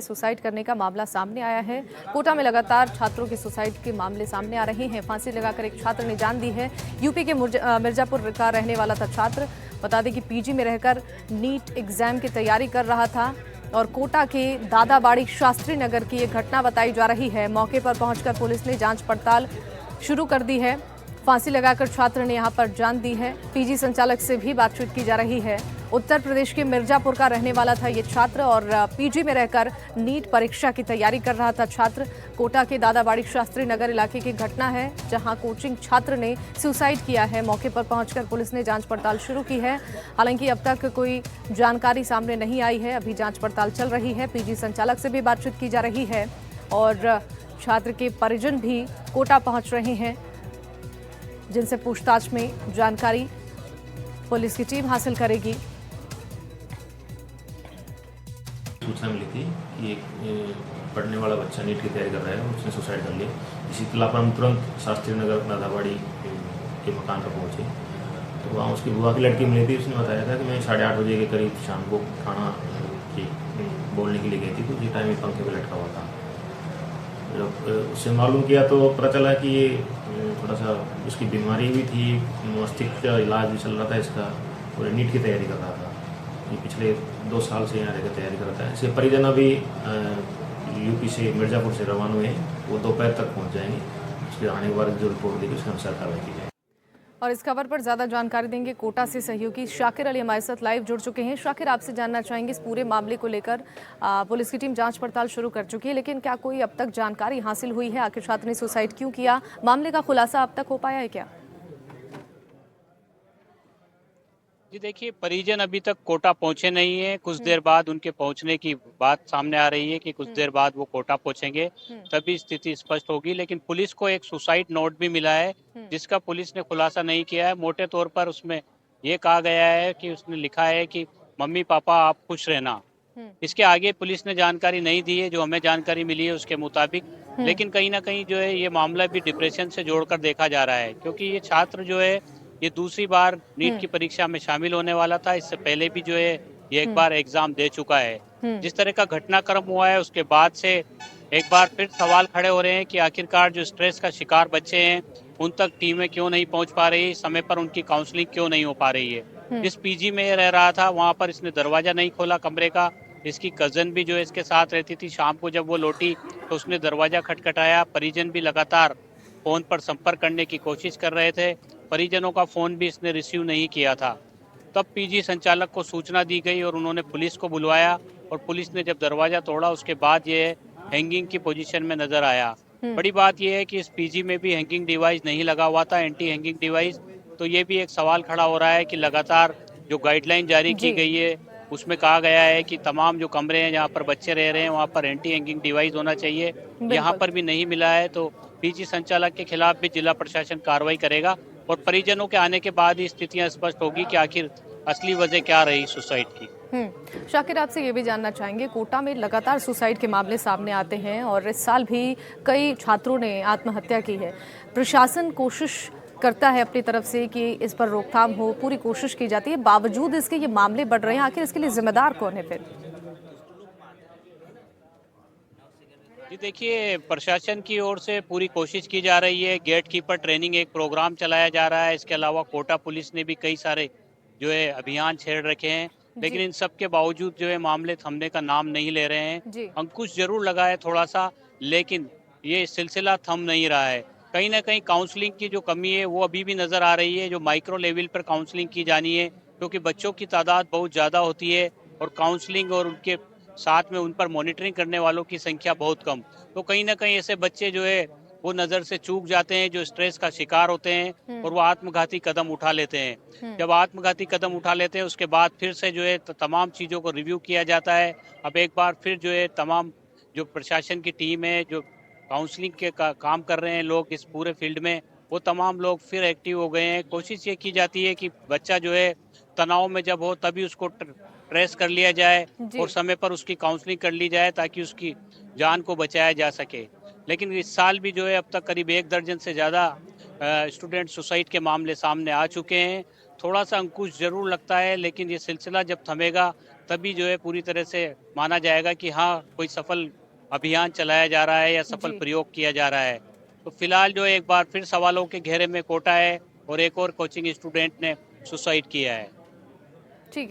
Suicide करने का मामला सामने आया है। कोटा में लगातार छात्रों के सुसाइड के मामले सामने आ रहे हैं। फांसी लगाकर एक छात्र ने जान दी है। यूपी के मिर्जापुर का रहने वाला था छात्र। बता दें कि पीजी में रहकर नीट एग्जाम की तैयारी कर रहा था और कोटा के दादाबाड़ी शास्त्री नगर की ये घटना बताई जा रही है। मौके पर पहुंचकर पुलिस ने जांच पड़ताल शुरू कर दी है। फांसी लगाकर छात्र ने यहां पर जान दी है। पीजी संचालक से भी बातचीत की जा रही है। उत्तर प्रदेश के मिर्जापुर का रहने वाला था ये छात्र और पीजी में रहकर नीट परीक्षा की तैयारी कर रहा था छात्र। कोटा के दादाबाड़ी शास्त्री नगर इलाके की घटना है जहां कोचिंग छात्र ने सुसाइड किया है। मौके पर पहुंचकर पुलिस ने जांच पड़ताल शुरू की है। हालांकि अब तक कोई जानकारी सामने नहीं आई है। अभी जांच पड़ताल चल रही है। पीजी संचालक से भी बातचीत की जा रही है और छात्र के परिजन भी कोटा पहुंच रहे हैं, जिनसे पूछताछ में जानकारी पुलिस की टीम हासिल करेगी। सूचना मिली थी कि एक पढ़ने वाला बच्चा नीट की तैयारी कर रहा है, उसने सुसाइड कर लिया। इसी इत्तला पर हम तुरंत शास्त्री नगर दादाबाड़ी के मकान पर पहुंचे तो वहाँ उसकी बुआ की लड़की मिली थी। उसने बताया था कि मैं 8:30 बजे के करीब शाम को खाना बोलने के लिए गई थी, तो उसी टाइम में पंखे पर लटका हुआ था। जब उससे मालूम किया तो पता चला कि ये थोड़ा सा उसकी बीमारी भी थी, मस्तिष्क का इलाज भी चल रहा था इसका, और नीट की तैयारी कर रहा था। ये पिछले 2 साल से यहाँ रहकर तैयारी करता है। इसके परिजन अभी यूपी से मिर्जापुर से रवाना हुए हैं, वो दोपहर तक पहुँच जाएंगे। उसके आने के बाद जो रिपोर्ट देगी उसके अनुसार कार्रवाई की जाएगी। और इस खबर पर ज्यादा जानकारी देंगे कोटा से सहयोगी शाकिर अली हमारे साथ लाइव जुड़ चुके हैं। शाकिर, आपसे जानना चाहेंगे इस पूरे मामले को लेकर पुलिस की टीम जांच पड़ताल शुरू कर चुकी है, लेकिन क्या कोई अब तक जानकारी हासिल हुई है? आखिर छात्र ने सुसाइड क्यों किया? मामले का खुलासा अब तक हो पाया है क्या? जी देखिए, परिजन अभी तक कोटा पहुंचे नहीं है। कुछ देर बाद उनके पहुंचने की बात सामने आ रही है कि कुछ देर बाद वो कोटा पहुंचेंगे, तभी स्थिति स्पष्ट होगी। लेकिन पुलिस को एक सुसाइड नोट भी मिला है जिसका पुलिस ने खुलासा नहीं किया है। मोटे तौर पर उसमें ये कहा गया है कि उसने लिखा है कि मम्मी पापा आप खुश रहना। इसके आगे पुलिस ने जानकारी नहीं दी है। जो हमें जानकारी मिली है उसके मुताबिक, लेकिन कहीं ना कहीं जो है ये मामला भी डिप्रेशन से जोड़कर देखा जा रहा है, क्योंकि ये छात्र जो है ये दूसरी बार नीट की परीक्षा में शामिल होने वाला था। इससे पहले भी जो है ये एक बार एग्जाम दे चुका है। जिस तरह का घटनाक्रम हुआ है उसके बाद से एक बार फिर सवाल खड़े हो रहे हैं कि आखिरकार जो स्ट्रेस का शिकार बच्चे हैं उन तक टीमें क्यों नहीं पहुंच पा रही, समय पर उनकी काउंसलिंग क्यों नहीं हो पा रही है। जिस पीजी में रह रहा था वहां पर इसने दरवाजा नहीं खोला कमरे का। इसकी कजन भी जो है इसके साथ रहती थी। शाम को जब वो लौटी तो उसने दरवाजा खटखटाया। परिजन भी लगातार फोन पर संपर्क करने की कोशिश कर रहे थे। परिजनों का फोन भी इसने रिसीव नहीं किया था। तब पीजी संचालक को सूचना दी गई और उन्होंने पुलिस को बुलवाया, और पुलिस ने जब दरवाजा तोड़ा उसके बाद ये हैंगिंग की पोजीशन में नजर आया। बड़ी बात यह है कि इस पीजी में भी हैंगिंग डिवाइस नहीं लगा हुआ था, एंटी हैंगिंग डिवाइस। तो ये भी एक सवाल खड़ा हो रहा है कि लगातार जो गाइडलाइन जारी की गई है उसमें कहा गया है कि तमाम जो कमरे हैं जहाँ पर बच्चे रह रहे हैं वहाँ पर एंटी हैंगिंग डिवाइस होना चाहिए। यहाँ पर भी नहीं मिला है, तो पीजी संचालक के खिलाफ भी जिला प्रशासन कार्रवाई करेगा और परिजनों के आने के बाद ही स्थितियां स्पष्ट होगी कि आखिर असली वजह क्या रही सुसाइड की। शाकिर, आपसे ये भी जानना चाहेंगे, कोटा में लगातार सुसाइड के मामले सामने आते हैं और इस साल भी कई छात्रों ने आत्महत्या की है। प्रशासन कोशिश करता है अपनी तरफ से कि इस पर रोकथाम हो, पूरी कोशिश की जाती है, बावजूद इसके ये मामले बढ़ रहे हैं। आखिर इसके लिए जिम्मेदार कौन है फिर? जी देखिए, प्रशासन की ओर से पूरी कोशिश की जा रही है। गेट कीपर ट्रेनिंग एक प्रोग्राम चलाया जा रहा है। इसके अलावा कोटा पुलिस ने भी कई सारे जो है अभियान छेड़ रखे हैं, लेकिन इन सब के बावजूद जो है मामले थमने का नाम नहीं ले रहे हैं। अंकुश जरूर लगा है थोड़ा सा, लेकिन ये सिलसिला थम नहीं रहा है। कहीं ना कहीं काउंसलिंग की जो कमी है वो अभी भी नजर आ रही है। जो माइक्रो लेवल पर काउंसलिंग की जानी है, क्योंकि बच्चों की तादाद बहुत ज़्यादा होती है और काउंसलिंग और उनके साथ में उन पर मॉनिटरिंग करने वालों की संख्या बहुत कम। तो कहीं ना कहीं ऐसे बच्चे जो है वो नज़र से चूक जाते हैं, जो स्ट्रेस का शिकार होते हैं और वो आत्मघाती कदम उठा लेते हैं। जब आत्मघाती कदम उठा लेते हैं उसके बाद फिर से जो है तमाम चीज़ों को रिव्यू किया जाता है। अब एक बार फिर जो है तमाम जो प्रशासन की टीम है, जो काउंसलिंग के काम कर रहे हैं लोग इस पूरे फील्ड में, वो तमाम लोग फिर एक्टिव हो गए हैं। कोशिश ये की जाती है कि बच्चा जो है तनाव में जब हो तभी उसको ट्रेस कर लिया जाए और समय पर उसकी काउंसलिंग कर ली जाए ताकि उसकी जान को बचाया जा सके। लेकिन इस साल भी जो है अब तक करीब 1 दर्जन से ज़्यादा स्टूडेंट सुसाइड के मामले सामने आ चुके हैं। थोड़ा सा अंकुश जरूर लगता है, लेकिन ये सिलसिला जब थमेगा तभी जो है पूरी तरह से माना जाएगा कि हाँ कोई सफल अभियान चलाया जा रहा है या सफल जी। प्रयोग किया जा रहा है। तो फिलहाल जो एक बार फिर सवालों के घेरे में कोटा है और एक और कोचिंग स्टूडेंट ने सुसाइड किया है।